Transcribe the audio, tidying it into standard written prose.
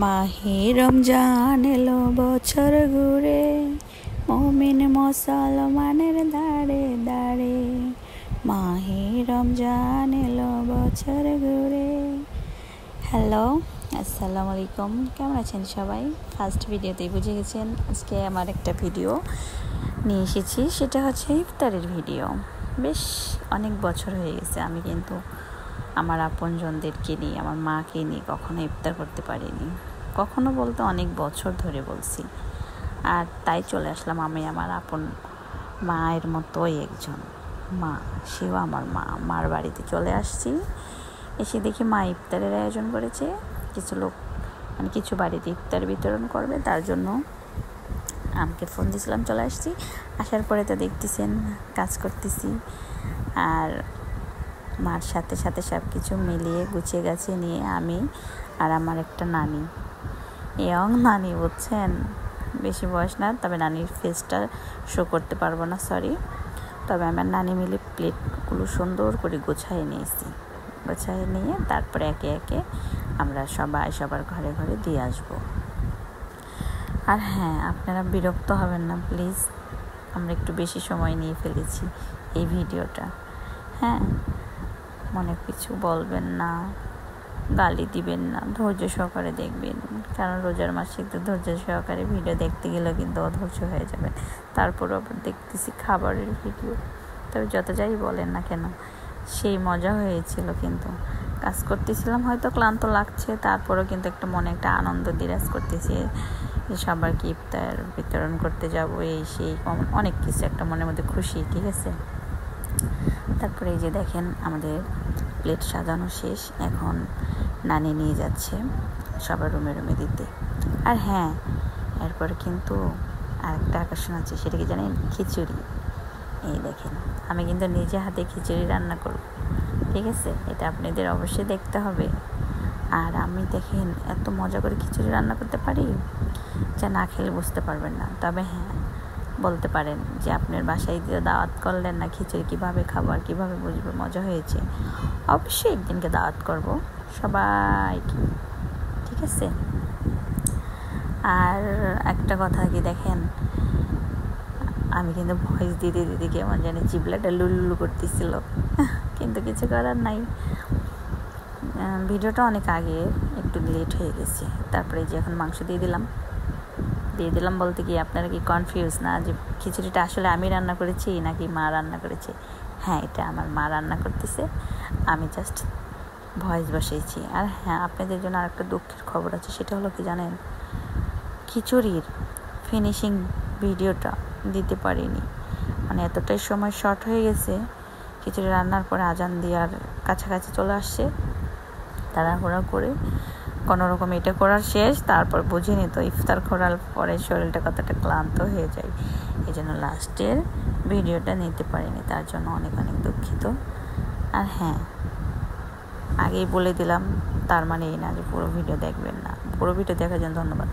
মাহে রমজান এলো বছর ঘুরে, মুমিন মুসলমানের দাঁড়ে দাঁড়ে। মাহে রমজান এলো বছর ঘুরে। হ্যালো, আসসালামু আলাইকুম। কেমন আছেন সবাই? ফার্স্ট ভিডিওতেই বুঝে গেছেন আজকে আমার একটা ভিডিও নিয়ে এসেছি, সেটা হচ্ছে ইফতারের ভিডিও। বেশ অনেক বছর হয়ে গেছে আমি কিন্তু আমার আপনজনদেরকে নিয়ে, আমার মাকে নিয়ে কখনো ইফতার করতে পারিনি। কখনো বলতে অনেক বছর ধরে বলছি। আর তাই চলে আসলাম আমি আমার আপন মায়ের মতোই একজন মা, সেও আমার মার বাড়িতে চলে আসছি। এসে দেখি মা ইফতারের আয়োজন করেছে। কিছু লোক কিছু বাড়িতে ইফতার বিতরণ করবে, তার জন্য আমাকে ফোন দিয়েছিলাম। চলে আসছি, আসার পরে তো দেখতেছেন কাজ করতেছি। আর মার সাথে সাথে সব কিছু মিলিয়ে গুছিয়ে গাছিয়ে নিয়ে আমি আর আমার একটা নানি, ইয়ং নানি, বুঝছেন, বেশি বয়স না, তবে নানির ফেসটা শো করতে পারবো না, সরি। তবে আমার নানি মিলে প্লেটগুলো সুন্দর করে গুছিয়ে নিয়েছি। গুছিয়ে নিয়ে তারপরে একে একে আমরা সবাই সবার ঘরে ঘরে দিয়ে আসবো। আর হ্যাঁ, আপনারা বিরক্ত হবেন না প্লিজ, আমরা একটু বেশি সময় নিয়ে ফেলেছি এই ভিডিওটা। হ্যাঁ, মনে কিছু বলবেন না, গালি দিবেন না, ধৈর্য সহকারে দেখবেন। কারণ রোজার মাসে একটু ধৈর্য সহকারে ভিডিও দেখতে গেলেও কিন্তু অধৈর্য হয়ে যাবেন। তারপরও আবার দেখতেছি খাবারের ভিডিও। তবে যত যাই বলেন না কেন, সেই মজা হয়েছিল। কিন্তু কাজ করতেছিলাম, হয়তো ক্লান্ত লাগছে, তারপরেও কিন্তু একটা মনে একটা আনন্দ বিরাজ করতেছে যে সবাইকে ইফতার বিতরণ করতে যাব, এই সেই অনেক কিছু একটা মনের মধ্যে খুশি। ঠিক আছে, তারপরে এই যে দেখেন আমাদের প্লেট সাজানো শেষ। এখন নানি নিয়ে যাচ্ছে সবার রুমে রুমে দিতে। আর হ্যাঁ, এরপরে কিন্তু আরেকটা আকর্ষণ আছে, সেটা কি জানেন? খিচুড়ি। এই দেখেন, আমি কিন্তু নিজে হাতে খিচুড়ি রান্না করব। ঠিক আছে, এটা আপনাদের অবশ্যই দেখতে হবে। আর আমি দেখেন এত মজা করে খিচুড়ি রান্না করতে পারি যা না খেলে বুঝতে পারবেন না। তবে হ্যাঁ, বলতে পারেন যে আপনার বাসায় দিয়ে দাওয়াত করলেন না, খিচুড়ি কীভাবে খাবো আর কীভাবে বুঝবো মজা হয়েছে। অবশ্যই একদিনকে দাওয়াত করব সবাইকে, ঠিক আছে। আর একটা কথা কি দেখেন, আমি কিন্তু ভয়েস দিতে দিতে কেমন জানি জিবলাটা লুলুলু করতেছিল, কিন্তু কিছু করার নাই। ভিডিওটা অনেক আগে, একটু লেট হয়ে গেছে। তারপরে যে এখন মাংস দিয়ে দিলাম বলতে কি আপনারা কি কনফিউজ না যে খিচুড়িটা আসলে আমি রান্না করেছি নাকি মা রান্না করেছে? হ্যাঁ, এটা আমার মা রান্না করতেছে, আমি জাস্ট ভয়েস বসিয়েছি। আর হ্যাঁ, আপনাদের জন্য আরেকটা দুঃখের খবর আছে, সেটা হলো কি জানেন, খিচুড়ির ফিনিশিং ভিডিওটা দিতে পারিনি। মানে এতটাই সময় শর্ট হয়ে গেছে, খিচুড়ি রান্নার পরে আজান দেওয়ার কাছাকাছি চলে আসছে। তাড়াহুড়া করে কোনোরকম এটা করার শেষ, তারপর বুঝিনি তো ইফতার করার পরে শরীরটা কতটা ক্লান্ত হয়ে যায়। এই জন্য লাস্টের ভিডিওটা নিতে পারিনি, তার জন্য অনেক অনেক দুঃখিত। আর হ্যাঁ, আগেই বলে দিলাম, তার মানে এই না যে পুরো ভিডিও দেখবেন না। পুরো ভিডিও দেখার জন্য ধন্যবাদ।